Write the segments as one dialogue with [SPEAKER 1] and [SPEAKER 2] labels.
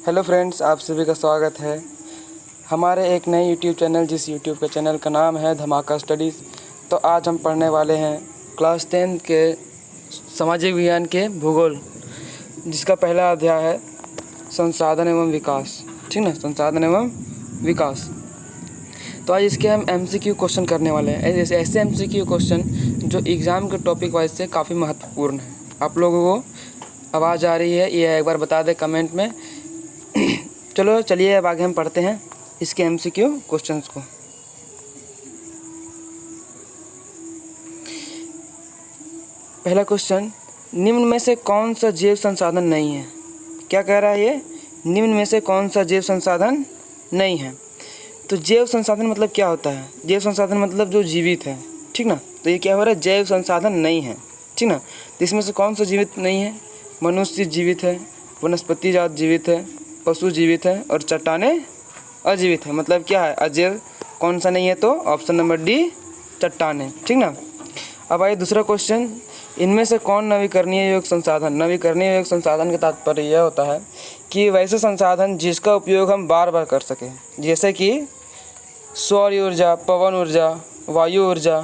[SPEAKER 1] Hello friends, आप सभी का स्वागत है हमारे एक नए यूट्यूब चैनल, जिस यूट्यूब के चैनल का नाम है धमाका स्टडीज़। तो आज हम पढ़ने वाले हैं क्लास 10 के सामाजिक विज्ञान के भूगोल, जिसका पहला अध्याय है संसाधन एवं विकास। ठीक ना, संसाधन एवं विकास। तो आज इसके हम MCQ क्वेश्चन करने वाले हैं, ऐसे MCQ क्वेश्चन जो एग्ज़ाम के टॉपिक वाइज से काफ़ी महत्वपूर्ण है। आप लोगों को आवाज़ आ रही है ये एक बार बता दें कमेंट में। चलिए अब आगे हम पढ़ते हैं इसके MCQ क्वेश्चंस को। पहला क्वेश्चन, निम्न में से कौन सा जैव संसाधन नहीं है? क्या कह रहा है ये? निम्न में से कौन सा जैव संसाधन नहीं है? तो जैव संसाधन मतलब क्या होता है? जैव संसाधन मतलब जो जीवित है। ठीक ना, तो ये क्या हो रहा है? जैव संसाधन नहीं है। ठीक ना, तो इसमें से कौन सा जीवित नहीं है? मनुष्य जीवित है, वनस्पति जात जीवित है, पशु जीवित है और चट्टानें अजीवित है। मतलब क्या है? अजैव कौन सा नहीं है? तो ऑप्शन नंबर डी, चट्टानें। ठीक ना। अब आइए दूसरा क्वेश्चन, इनमें से कौन नवीकरणीय योग्य संसाधन? नवीकरणीय योग्य संसाधन का तात्पर्य यह होता है कि वैसे संसाधन जिसका उपयोग हम बार बार कर सकें, जैसे कि सौर ऊर्जा, पवन ऊर्जा, वायु ऊर्जा,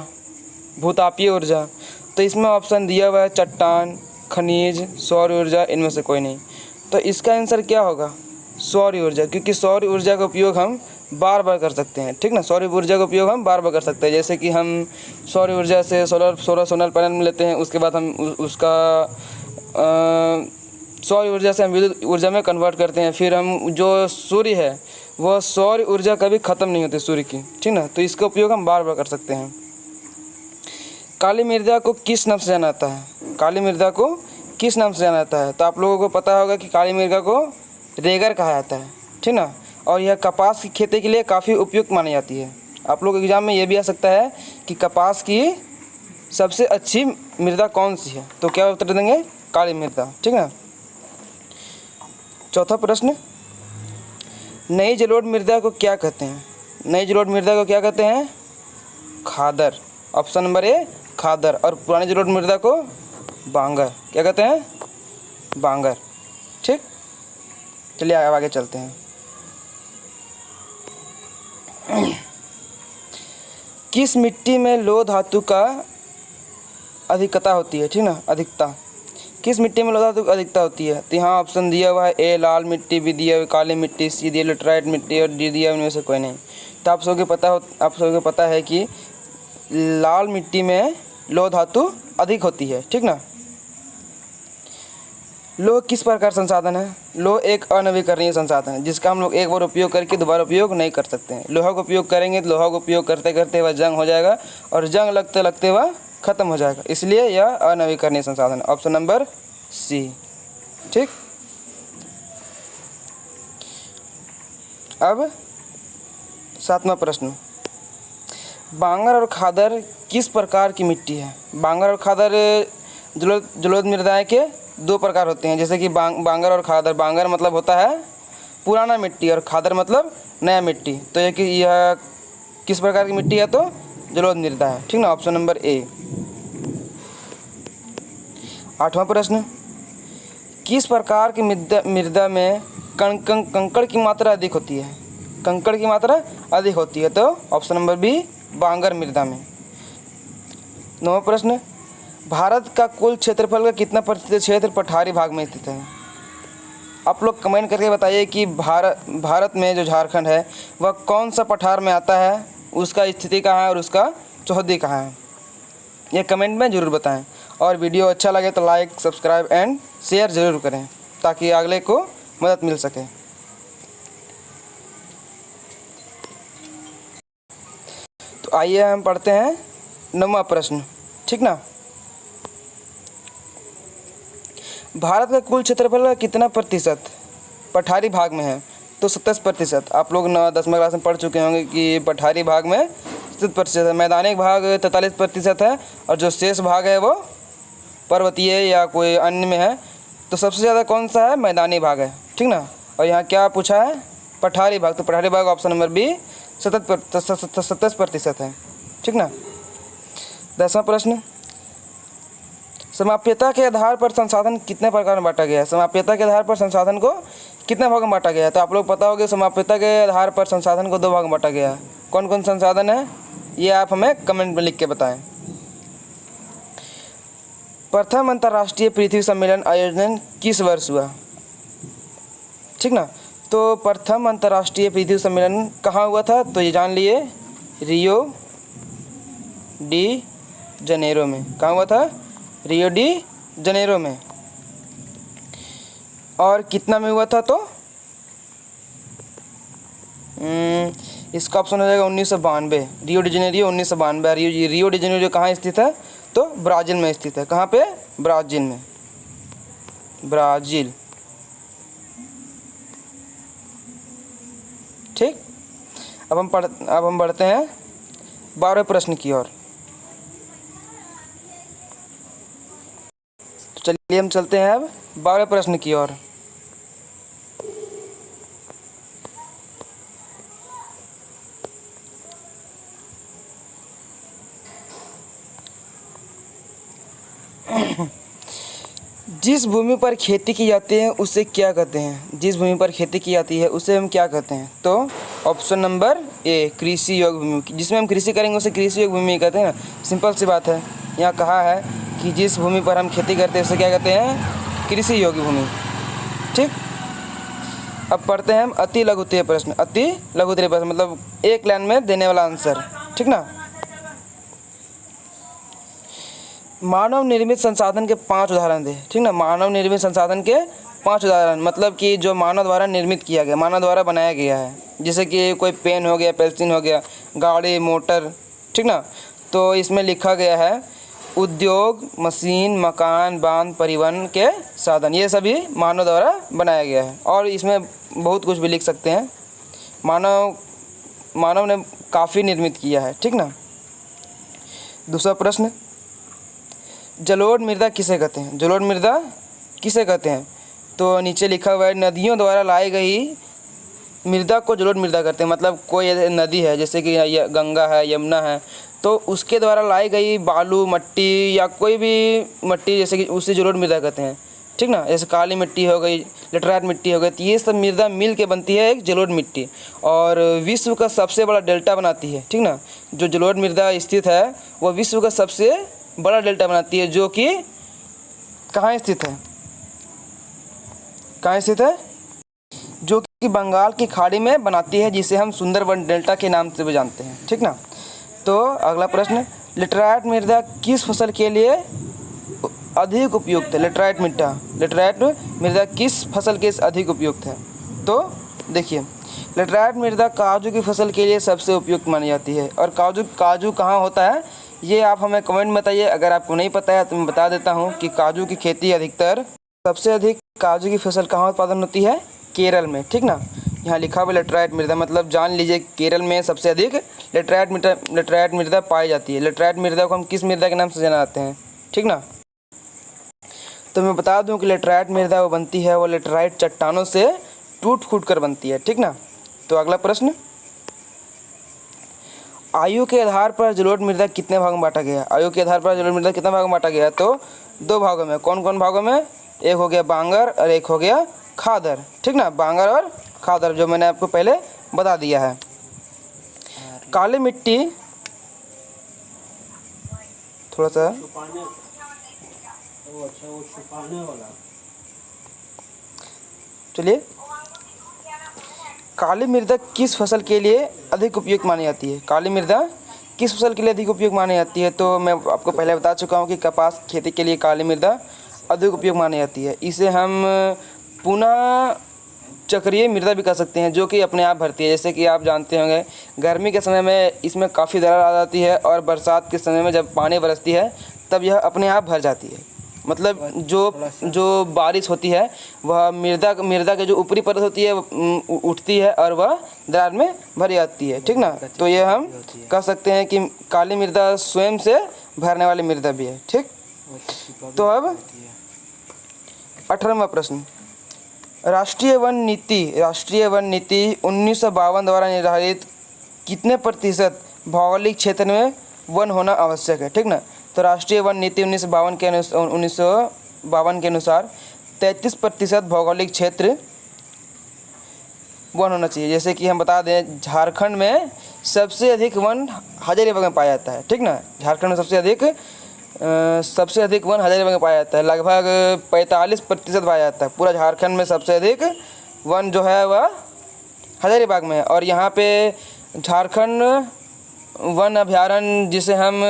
[SPEAKER 1] भूतापीय ऊर्जा। तो इसमें ऑप्शन दिया हुआ है चट्टान, खनिज, सौर ऊर्जा, इनमें से कोई नहीं। तो इसका आंसर क्या होगा? सौर ऊर्जा, क्योंकि सौर ऊर्जा का उपयोग हम बार बार कर सकते हैं। ठीक ना, सौर ऊर्जा का उपयोग हम बार बार कर सकते हैं। जैसे कि हम सौर ऊर्जा से सोलर पैनल लेते हैं, उसके बाद हम उसका सौर ऊर्जा से हम विद्युत ऊर्जा में कन्वर्ट करते हैं। फिर हम जो सूर्य है वह सौर ऊर्जा कभी ख़त्म नहीं होती सूर्य की। ठीक ना, तो इसका उपयोग हम बार बार कर सकते हैं। काली मृदा को किस नाम से जाना जाता है? काली मृदा को किस नाम से जाना जाता है? तो आप लोगों को पता होगा कि काली मृदा को रेगर कहा जाता है। ठीक ना, और यह कपास की खेती के लिए काफ़ी उपयुक्त मानी जाती है। आप लोग एग्जाम में यह भी आ सकता है कि कपास की सबसे अच्छी मृदा कौन सी है? तो क्या उत्तर देंगे? काली मृदा। ठीक है। चौथा प्रश्न, नई जलोढ़ मृदा को क्या कहते हैं? नई जलोढ़ मृदा को क्या कहते हैं? खादर। ऑप्शन नंबर ए, खादर। और पुरानी जलोढ़ मृदा को बांगर। क्या कहते हैं? बांगर। ठीक, चलिए आगे चलते हैं। किस मिट्टी में लोह धातु का अधिकता होती है? ठीक ना, अधिकता। किस मिट्टी में लोह धातु की अधिकता होती है? तो यहाँ ऑप्शन दिया हुआ है ए लाल मिट्टी, बी दिया हुआ काली मिट्टी, सी दिया लेटराइट मिट्टी और डी दिया इनमें से कोई नहीं। तो आप सबको पता है कि लाल मिट्टी में लोह धातु अधिक होती है। ठीक ना। लोह किस प्रकार संसाधन है? लोह एक अनवीकरणीय संसाधन है जिसका हम लोग एक बार उपयोग करके दोबारा उपयोग नहीं कर सकते हैं। लोहा का उपयोग करेंगे तो लोहा का उपयोग करते करते वह जंग हो जाएगा और जंग लगते लगते वह खत्म हो जाएगा, इसलिए यह अनवीकरणीय संसाधन है। Option number C. ठीक, अब सातवां प्रश्न, बांगर और खादर किस प्रकार की मिट्टी है? बांगर और खादर जलोढ़ मृदाएं के दो प्रकार होते हैं, जैसे कि बांगर और खादर। बांगर मतलब होता है पुराना मिट्टी और खादर मतलब नया मिट्टी। तो यह किस प्रकार की मिट्टी है? तो जलोढ़ मृदा है। ठीक ना, ऑप्शन नंबर ए। आठवां प्रश्न, किस प्रकार की मृदा में कंकड़ की मात्रा अधिक होती है? कंकड़ की मात्रा अधिक होती है, तो ऑप्शन नंबर बी, बांगर मृदा में। नौवां प्रश्न, भारत का कुल क्षेत्रफल का कितना प्रतिशत क्षेत्र पठारी भाग में स्थित है? आप लोग कमेंट करके बताइए कि भारत में जो झारखंड है वह कौन सा पठार में आता है, उसका स्थिति कहाँ है और उसका चौहद्दी कहाँ है? ये कमेंट में ज़रूर बताएं। और वीडियो अच्छा लगे तो लाइक, सब्सक्राइब एंड शेयर ज़रूर करें ताकि अगले को मदद मिल सके। तो आइए हम पढ़ते हैं 9वां प्रश्न। ठीक ना, भारत का कुल क्षेत्रफल का कितना प्रतिशत पठारी भाग में है? तो 27%। आप लोग 10वीं क्लास में पढ़ चुके होंगे कि पठारी भाग में 27% है, मैदानी भाग 43% है और जो शेष भाग है वो पर्वतीय या कोई अन्य में है। तो सबसे ज़्यादा कौन सा है? मैदानी भाग है। ठीक ना, और यहाँ क्या पूछा है? पठारी भाग। तो पठारी भाग ऑप्शन नंबर बी 27% है। ठीक ना। 10वां प्रश्न, समाप्यता के आधार पर संसाधन कितने प्रकार में बांटा गया है? समाप्यता के आधार पर संसाधन को कितने भाग में बांटा गया है? तो आप लोग पता होगा समाप्यता के आधार पर संसाधन को 2 भाग में बांटा गया है। कौन कौन संसाधन है ये आप हमें कमेंट में लिख के बताएं। प्रथम अंतर्राष्ट्रीय पृथ्वी सम्मेलन आयोजन किस वर्ष हुआ? ठीक ना। तो प्रथम अंतर्राष्ट्रीय पृथ्वी सम्मेलन कहाँ हुआ था? तो ये जान लिए, रियो डी जनेरो में। कहाँ हुआ था? रियो डी जनेरो में। और कितना में हुआ था? तो इसका ऑप्शन हो जाएगा 1992। Rio de Janeiro 1992। Rio de Janeiro कहाँ स्थित है? तो ब्राज़ील में स्थित है। कहाँ पे? ब्राज़ील में। ब्राज़ील। ठीक। अब हम बढ़ते हैं 12वें प्रश्न की ओर। तो चलिए हम चलते हैं अब 12वें प्रश्न की ओर। जिस भूमि पर खेती की जाती है उसे क्या कहते हैं? जिस भूमि पर खेती की जाती है उसे हम क्या कहते हैं? तो ऑप्शन नंबर ए, कृषि योग्य भूमि। जिसमें हम कृषि करेंगे उसे कृषि योग्य भूमि कहते हैं ना। सिंपल सी बात है। यहाँ कहा है कि जिस भूमि पर हम खेती करते हैं उसे क्या कहते हैं? कृषि योग्य भूमि। ठीक। अब पढ़ते हैं हम अति लघुत्तरीय प्रश्न। अति लघुत्तरीय प्रश्न मतलब एक लाइन में देने वाला आंसर। ठीक ना। मानव निर्मित संसाधन के 5 उदाहरण दे। ठीक ना। मानव निर्मित संसाधन के 5 उदाहरण मतलब कि जो मानव द्वारा निर्मित किया गया, मानव द्वारा बनाया गया है। जैसे कि कोई पेन हो गया, पेंसिल हो गया, गाड़ी, मोटर। ठीक ना। तो इसमें लिखा गया है उद्योग, मशीन, मकान, बांध, परिवहन के साधन, ये सभी मानव द्वारा बनाया गया है। और इसमें बहुत कुछ भी लिख सकते हैं। मानव ने काफ़ी निर्मित किया है। ठीक ना। दूसरा प्रश्न, जलोढ़ मृदा किसे कहते हैं? जलोढ़ मृदा किसे कहते हैं? तो नीचे लिखा हुआ है नदियों द्वारा लाई गई मृदा को जलोढ़ मृदा कहते हैं। मतलब कोई नदी है जैसे कि गंगा है, यमुना है, तो उसके द्वारा लाई गई बालू, मट्टी या कोई भी मट्टी जैसे कि उसे जलोढ़ मृदा कहते हैं। ठीक ना। जैसे काली मिट्टी हो गई, लेटराइट मिट्टी हो गई, तो ये सब मृदा मिल के बनती है एक जलोढ़ मिट्टी और विश्व का सबसे बड़ा डेल्टा बनाती है। ठीक ना। जो जलोढ़ मृदा स्थित है वह विश्व का सबसे बड़ा डेल्टा बनाती है, जो कि कहाँ स्थित है? कहाँ स्थित है? जो कि बंगाल की खाड़ी में बनाती है, जिसे हम सुंदरबन डेल्टा के नाम से भी जानते हैं। ठीक ना। तो अगला प्रश्न, लेटराइट मृदा किस फसल के लिए अधिक उपयुक्त है? लेटराइट मृदा किस फसल के अधिक उपयुक्त है? तो देखिए, लेटराइट मृदा काजू की फसल के लिए सबसे उपयुक्त मानी जाती है। और काजू कहाँ होता है ये आप हमें कमेंट में बताइए। अगर आपको नहीं पता है तो मैं बता देता हूँ कि काजू की खेती अधिकतर सबसे अधिक काजू की फसल कहाँ उत्पादन होती है? केरल में। ठीक ना। यहाँ लिखा हुआ लेटराइट मृदा मतलब जान लीजिए केरल में सबसे अधिक लेटराइट मृदा पाई जाती है। लेटराइट मृदा को हम किस मृदा के नाम से जानते हैं? ठीक ना। तो मैं बता दूं कि लेटराइट मृदा वो बनती है, वो लेटराइट चट्टानों से टूट फूट कर बनती है। ठीक ना। तो अगला प्रश्न, आयु के आधार पर जलोढ़ मृदा कितने भागों में बांटा गया? आयु के आधार पर जलोढ़ मृदा कितने भागों में बांटा गया? तो 2 भागों में। कौन कौन भागों में? एक हो गया बांगर और एक हो गया खादर। ठीक ना। बांगर और खादर जो मैंने आपको पहले बता दिया है। काली मिट्टी थोड़ा सा चलिए, काली मृदा किस फसल के लिए अधिक उपयुक्त मानी जाती है? काली मृदा किस फसल के लिए अधिक उपयुक्त मानी जाती है? तो मैं आपको पहले बता चुका हूँ कि कपास खेती के लिए काली मृदा अधिक उपयुक्त मानी जाती है। इसे हम पुनः चक्रीय मृदा भी कह सकते हैं, जो कि अपने आप भरती है। जैसे कि आप जानते होंगे गर्मी के समय में इसमें काफ़ी दरार आ जाती है और बरसात के समय में जब पानी बरसती है तब यह अपने आप भर जाती है। मतलब जो बारिश होती है वह मृदा के जो ऊपरी परत होती है उठती है और वह दरार में भर जाती है। ठीक ना। तो ये हम कह सकते हैं कि काली मृदा स्वयं से भरने वाली मृदा भी है। ठीक। तो अब 18वां प्रश्न, राष्ट्रीय वन नीति 1952 द्वारा निर्धारित कितने % भौगोलिक क्षेत्र में वन होना आवश्यक है? ठीक ना। तो राष्ट्रीय वन नीति 1952 के अनुसार 33% भौगोलिक क्षेत्र वन होना चाहिए। जैसे कि हम बता दें, झारखंड में सबसे अधिक वन हजारीबाग में पाया जाता है, ठीक ना। झारखंड में सबसे अधिक वन हजारीबाग में पाया जाता है, लगभग 45% पाया जाता है। पूरा झारखंड में सबसे अधिक वन जो है वह हजारीबाग में है। और यहाँ पे झारखंड वन अभयारण्य, जिसे हम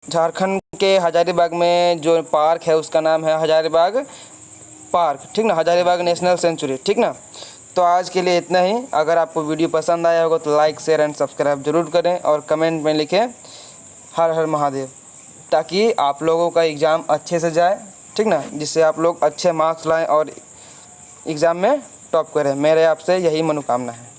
[SPEAKER 1] झारखंड के हजारीबाग में जो पार्क है उसका नाम है हजारीबाग पार्क, ठीक ना, हजारीबाग नेशनल सेंचुरी, ठीक ना। तो आज के लिए इतना ही। अगर आपको वीडियो पसंद आया होगा तो लाइक शेयर एंड सब्सक्राइब जरूर करें और कमेंट में लिखें हर हर महादेव, ताकि आप लोगों का एग्ज़ाम अच्छे से जाए, ठीक ना, जिससे आप लोग अच्छे मार्क्स लाएं और एग्ज़ाम में टॉप करें। मेरे आपसे यही मनोकामना है।